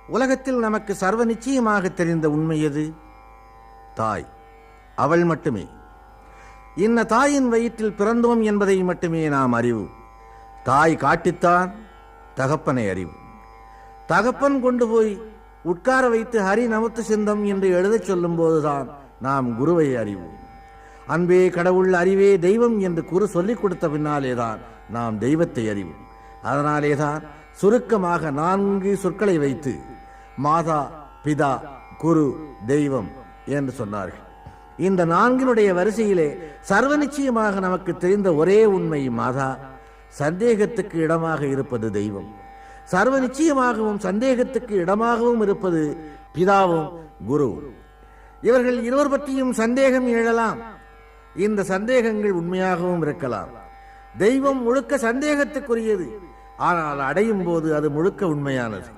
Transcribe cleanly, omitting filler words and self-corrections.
உலகத்தில் நமக்கு சர்வ நிச்சயமாக தெரிந்த உண்மை எது? தாய், அவள் மட்டுமே. இன்ன தாயின் வயிற்றில் பிறந்தோம் என்பதை மட்டுமே நாம் அறிவோம். தாய் காட்டித்தான் தகப்பனை அறிவோம். தகப்பன் கொண்டு போய் உட்கார வைத்து ஹரி நமத்து சிந்தம் என்று எழுதச் சொல்லும் போதுதான் நாம் குருவை அறிவோம். அன்பே கடவுள், அறிவே தெய்வம் என்று குரு சொல்லிக் கொடுத்த பின்னாலேதான் நாம் தெய்வத்தை அறிவோம். அதனாலேதான் சுருக்கமாக 4 சொற்களை வைத்து மாதா, பிதா, குரு, தெய்வம் என்று சொன்னார்கள். இந்த 4 வரிசையிலே சர்வ நிச்சயமாக நமக்கு தெரிந்த ஒரே உண்மை மாதா, சந்தேகத்துக்கு இடமாக இருப்பது தெய்வம். சர்வ நிச்சயமாகவும் சந்தேகத்துக்கு இடமாகவும் இருப்பது பிதாவும் குருவும். இவர்கள் இருவர் பற்றியும் சந்தேகம் எழலாம். இந்த சந்தேகங்கள் உண்மையாகவும் இருக்கலாம். தெய்வம் முழுக்க சந்தேகத்துக்குரியது, ஆனால் அடையும் போது அது முழுக்க உண்மையானது.